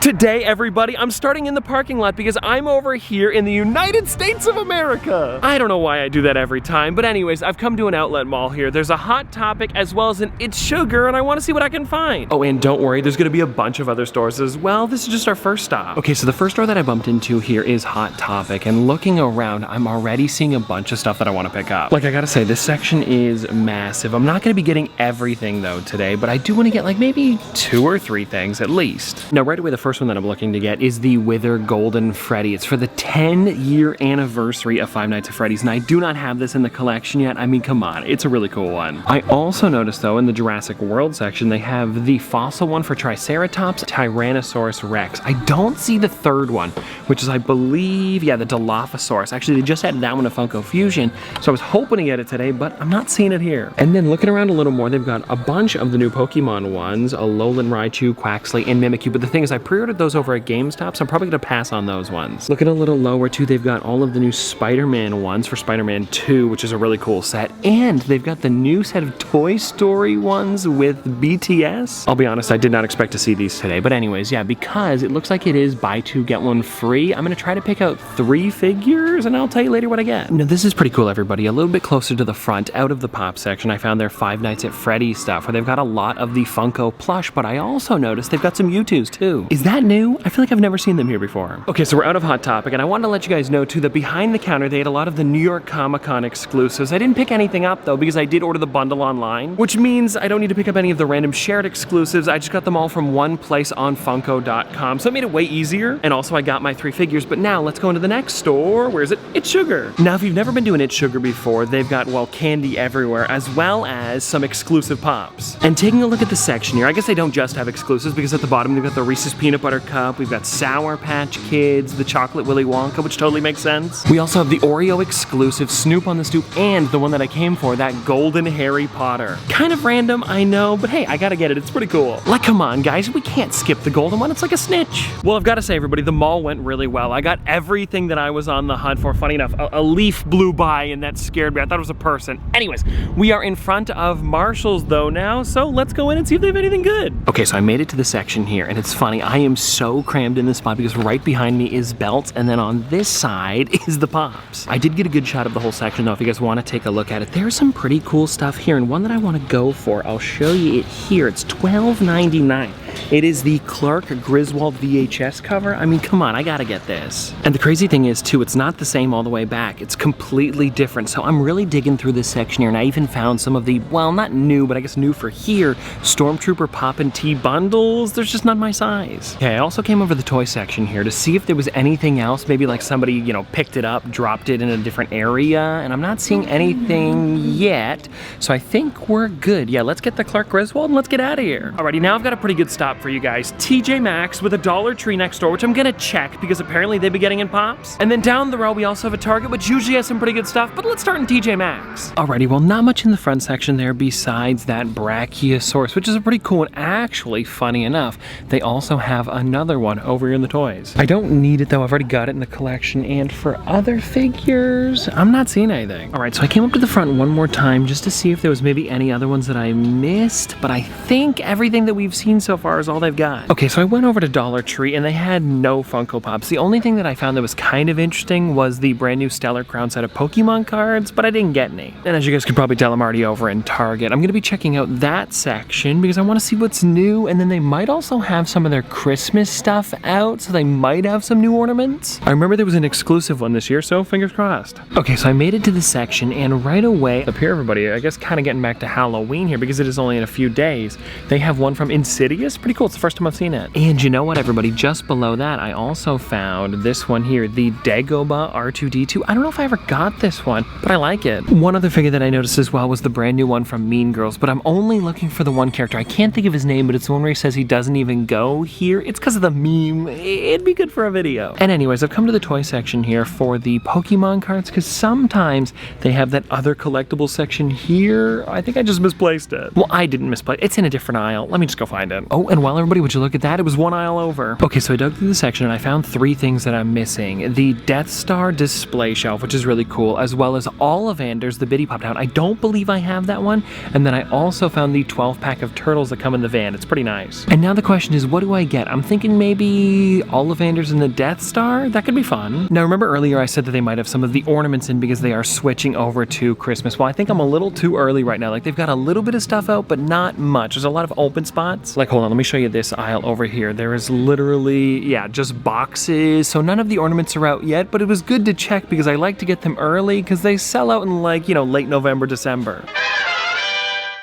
Today, everybody, I'm starting in the parking lot because I'm over here in the United States of America. I don't know why I do that every time, but anyways, I've come to an outlet mall here. There's a Hot Topic as well as an It's Sugar, and I want to see what I can find. Oh, and don't worry, there's gonna be a bunch of other stores as well. This is just our first stop. Okay, so the first store that I bumped into here is Hot Topic, and looking around, I'm already seeing a bunch of stuff that I want to pick up. Like, I gotta say, this section is massive. I'm not gonna be getting everything though today, but I do want to get like maybe 2 or 3 things at least. Now, right away, the first one that I'm looking to get is the Wither Golden Freddy. It's for the 10-year anniversary of Five Nights at Freddy's, and I do not have this in the collection yet. I mean, come on, it's a really cool one. I also noticed though in the Jurassic World section, they have the fossil one for Triceratops, Tyrannosaurus Rex. I don't see the third one, which is, I believe, yeah, the Dilophosaurus. Actually, they just added that one to Funko Fusion, so I was hoping to get it today, but I'm not seeing it here. And then looking around a little more, they've got a bunch of the new Pokemon ones, Alolan Raichu, Quaxley, and Mimikyu, but the thing is, I pre-ordered those over at GameStop, so I'm probably gonna pass on those ones. Looking a little lower too, they've got all of the new Spider-Man ones for Spider-Man 2, which is a really cool set, and they've got the new set of Toy Story ones with BTS. I'll be honest, I did not expect to see these today, but anyways, yeah, because it looks like it is buy 2, get 1 free, I'm gonna try to pick out 3 figures, and I'll tell you later what I get. Now, this is pretty cool, everybody. A little bit closer to the front, out of the Pop section, I found their Five Nights at Freddy's stuff, where they've got a lot of the Funko plush, but I also noticed they've got some Mewtwo's too. Is that new? I feel like I've never seen them here before. Okay, so we're out of Hot Topic, and I wanted to let you guys know too that behind the counter, they had a lot of the New York Comic Con exclusives. I didn't pick anything up though, because I did order the bundle online, which means I don't need to pick up any of the random shared exclusives. I just got them all from one place on Funko.com, so it made it way easier, and also I got my 3 figures. But now let's go into the next store. Where is it? It's Sugar. Now, if you've never been to an It's Sugar before, they've got, well, candy everywhere, as well as some exclusive pops. And taking a look at the section here, I guess they don't just have exclusives, because at the bottom they've got the Reese's Peanut Butter Cup, we've got Sour Patch Kids, the Chocolate Willy Wonka, which totally makes sense. We also have the Oreo exclusive, Snoop on the Stoop, and the one that I came for, that Golden Harry Potter. Kind of random, I know, but hey, I gotta get it, it's pretty cool. Like, come on guys, we can't skip the golden one, it's like a snitch. Well, I've gotta say, everybody, the mall went really well. I got everything that I was on the hunt for. Funny enough, a leaf blew by and that scared me. I thought it was a person. Anyways, we are in front of Marshall's though now, so let's go in and see if they have anything good. Okay, so I made it to the section here, and it's funny, I am so crammed in this spot because right behind me is belts, and then on this side is the pops. I did get a good shot of the whole section though, if you guys want to take a look at it. There's some pretty cool stuff here, and one that I want to go for, I'll show you it here. It's $12.99. It is the Clark Griswold VHS cover. I mean, come on, I gotta get this. And the crazy thing is too, it's not the same all the way back. It's completely different. So I'm really digging through this section here, and I even found some of the, well, not new, but I guess new for here, Stormtrooper Pop and Tea bundles. There's just not my size. Okay, I also came over the toy section here to see if there was anything else, maybe like somebody, you know, picked it up, dropped it in a different area, and I'm not seeing anything yet. So I think we're good. Yeah, let's get the Clark Griswold and let's get out of here. Alrighty, now I've got a pretty good stop for you guys. TJ Maxx with a Dollar Tree next door, which I'm gonna check because apparently they've been getting in pops. And then down the row, we also have a Target, which usually has some pretty good stuff, but let's start in TJ Maxx. Alrighty, well, not much in the front section there besides that Brachiosaurus, which is a pretty cool one. Actually, funny enough, they also have another one over here in the toys. I don't need it though, I've already got it in the collection, and for other figures, I'm not seeing anything. Alright, so I came up to the front one more time just to see if there was maybe any other ones that I missed, but I think everything that we've seen so far is all they've got. Okay, so I went over to Dollar Tree and they had no Funko Pops. The only thing that I found that was kind of interesting was the brand new Stellar Crown set of Pokemon cards, but I didn't get any. And as you guys could probably tell, I'm already over in Target. I'm gonna be checking out that section because I want to see what's new, and then they might also have some of their Christmas stuff out, so they might have some new ornaments. I remember there was an exclusive one this year, so fingers crossed. Okay, so I made it to the section, and right away, up here, everybody, I guess kind of getting back to Halloween here because it is only in a few days, they have one from Insidious. Pretty cool, it's the first time I've seen it. And you know what, everybody, just below that, I also found this one here, the Dagobah R2-D2. I don't know if I ever got this one, but I like it. One other figure that I noticed as well was the brand new one from Mean Girls, but I'm only looking for the one character. I can't think of his name, but it's the one where he says he doesn't even go here. It's because of the meme. It'd be good for a video. And anyways, I've come to the toy section here for the Pokemon cards because sometimes they have that other collectible section here. I think I just misplaced it. Well, I didn't misplace it. It's in a different aisle. Let me just go find it. Oh, and well, everybody, would you look at that? It was one aisle over. Okay, so I dug through the section and I found 3 things that I'm missing. The Death Star display shelf, which is really cool, as well as Ollivander's The Bitty Pop Town. I don't believe I have that one. And then I also found the 12-pack of turtles that come in the van. It's pretty nice. And now the question is, what do I get? I'm thinking maybe Ollivander's and the Death Star? That could be fun. Now, remember earlier I said that they might have some of the ornaments in because they are switching over to Christmas. Well, I think I'm a little too early right now. Like, they've got a little bit of stuff out, but not much. There's a lot of open spots. Like, hold on, let me show you this aisle over here. There is literally, yeah, just boxes. So none of the ornaments are out yet, but it was good to check because I like to get them early because they sell out in, like, you know, late November, December.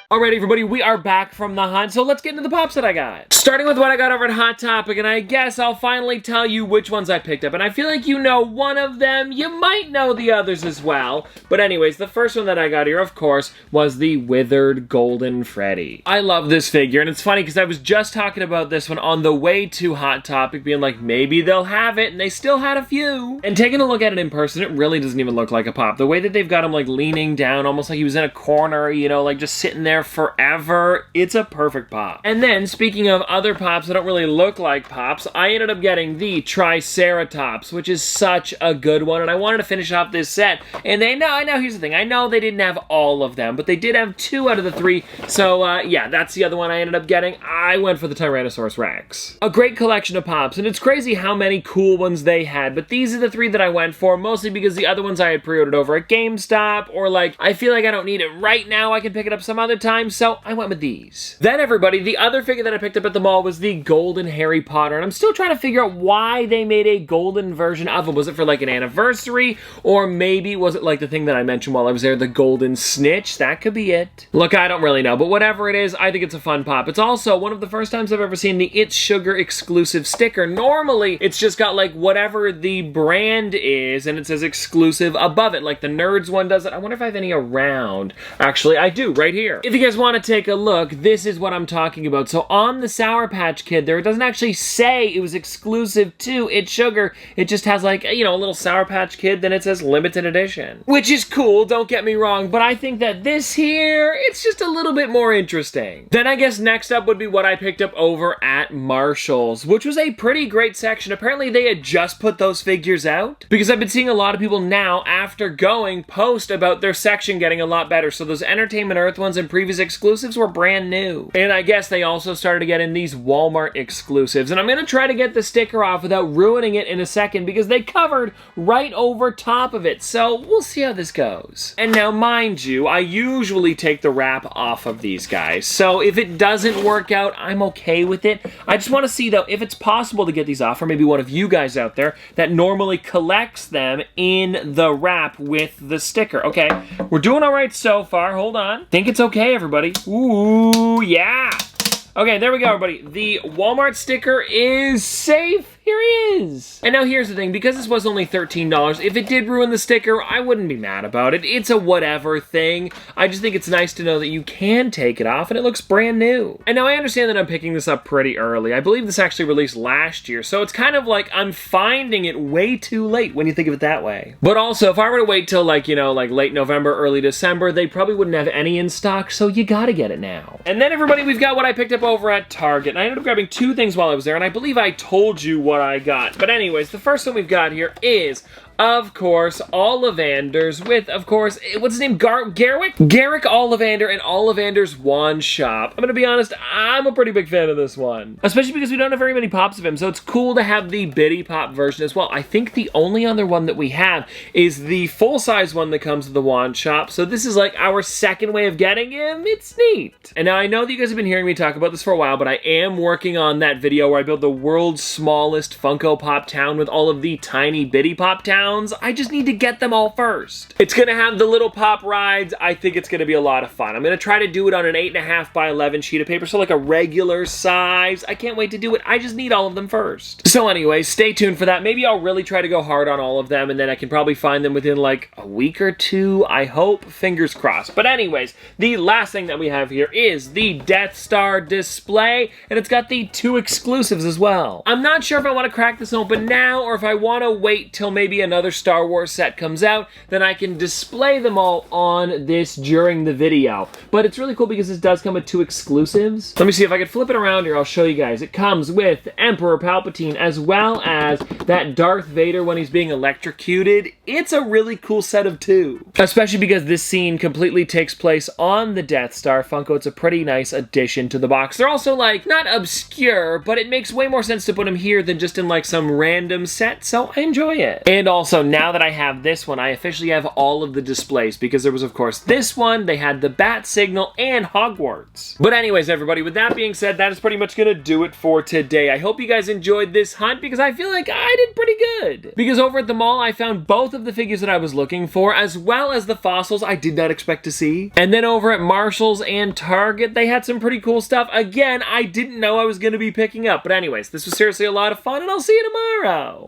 Alright, everybody, we are back from the hunt, so let's get into the pops that I got. Starting with what I got over at Hot Topic, and I guess I'll finally tell you which ones I picked up, and I feel like you know one of them, you might know the others as well. But anyways, the first one that I got here, of course, was the Withered Golden Freddy. I love this figure, and it's funny because I was just talking about this one on the way to Hot Topic, being like, maybe they'll have it, and they still had a few. And taking a look at it in person, it really doesn't even look like a pop. The way that they've got him, like, leaning down, almost like he was in a corner, you know, like, just sitting there forever. It's a perfect pop. And then, speaking of other pops that don't really look like pops, I ended up getting the Triceratops, which is such a good one, and I wanted to finish off this set. And I know, here's the thing, I know they didn't have all of them, but they did have 2 out of the 3, so yeah, that's the other one I ended up getting. I went for the Tyrannosaurus Rex. A great collection of pops, and it's crazy how many cool ones they had, but these are the 3 that I went for, mostly because the other ones I had pre-ordered over at GameStop, or like, I feel like I don't need it right now, I can pick it up some other time, so I went with these. Then, everybody, the other figure that I picked up at the mall was the Golden Harry Potter, and I'm still trying to figure out why they made a golden version of him. Was it for like an anniversary, or maybe was it like the thing that I mentioned while I was there, the Golden Snitch? That could be it. Look, I don't really know, but whatever it is, I think it's a fun pop. It's also one of the first times I've ever seen the It's Sugar exclusive sticker. Normally, it's just got like whatever the brand is, and it says exclusive above it, like the Nerds one does it. I wonder if I have any around. Actually, I do, right here. If you guys want to take a look, this is what I'm talking about. So on the Sour Patch Kid there, it doesn't actually say it was exclusive to It's Sugar. It just has like, you know, a little Sour Patch Kid, then it says limited edition. Which is cool, don't get me wrong, but I think that this here, it's just a little bit more interesting. Then I guess next up would be what I picked up over at Marshall's, which was a pretty great section. Apparently they had just put those figures out, because I've been seeing a lot of people now, after going, post about their section getting a lot better. So those Entertainment Earth ones and previous exclusives were brand new. And I guess they also started to get in these Walmart exclusives. And I'm going to try to get the sticker off without ruining it in a second because they covered right over top of it. So we'll see how this goes. And now, mind you, I usually take the wrap off of these guys. So if it doesn't work out, I'm okay with it. I just want to see, though, if it's possible to get these off, or maybe one of you guys out there that normally collects them in the wrap with the sticker. Okay, we're doing all right so far. Hold on. Think it's okay, everybody. Ooh, yeah. Okay, there we go, everybody. The Walmart sticker is safe. Here he is. And now here's the thing, because this was only $13, if it did ruin the sticker, I wouldn't be mad about it. It's a whatever thing. I just think it's nice to know that you can take it off and it looks brand new. And now I understand that I'm picking this up pretty early. I believe this actually released last year, so it's kind of like I'm finding it way too late when you think of it that way. But also, if I were to wait till like, you know, like late November, early December, they probably wouldn't have any in stock, so you gotta get it now. And then, everybody, we've got what I picked up over at Target. And I ended up grabbing 2 things while I was there, and I believe I told you what I got. But anyways, the first one we've got here is, of course, Ollivander's with, of course, what's his name? Garrick Ollivander and Ollivander's Wand Shop. I'm gonna be honest, I'm a pretty big fan of this one. Especially because we don't have very many pops of him, so it's cool to have the Bitty Pop version as well. I think the only other one that we have is the full-size one that comes with the Wand Shop, so this is like our second way of getting him. It's neat. And now I know that you guys have been hearing me talk about this for a while, but I am working on that video where I build the world's smallest Funko Pop town with all of the tiny Bitty Pop towns. I just need to get them all first. It's gonna have the little pop rides. I think it's gonna be a lot of fun. I'm gonna try to do it on an 8.5 by 11 sheet of paper, so like a regular size. I can't wait to do it. I just need all of them first. So anyways, stay tuned for that. Maybe I'll really try to go hard on all of them, and then I can probably find them within like a week or 2. I hope. Fingers crossed. But anyways, the last thing that we have here is the Death Star display, and it's got the 2 exclusives as well. I'm not sure if I want to crack this open now, or if I want to wait till maybe another Star Wars set comes out, then I can display them all on this during the video. But it's really cool because this does come with 2 exclusives. Let me see if I can flip it around here. I'll show you guys. It comes with Emperor Palpatine as well as that Darth Vader when he's being electrocuted. It's a really cool set of 2. Especially because this scene completely takes place on the Death Star. Funko, it's a pretty nice addition to the box. They're also like, not obscure, but it makes way more sense to put them here than just in like some random set, so I enjoy it. And also, now that I have this one, I officially have all of the displays because there was, of course, this one, they had the Bat Signal, and Hogwarts. But anyways, everybody, with that being said, that is pretty much gonna do it for today. I hope you guys enjoyed this hunt because I feel like I did pretty good. Because over at the mall, I found both of the figures that I was looking for, as well as the fossils I did not expect to see. And then over at Marshall's and Target, they had some pretty cool stuff. Again, I didn't know I was gonna be picking up. But anyways, this was seriously a lot of fun, and I'll see you tomorrow.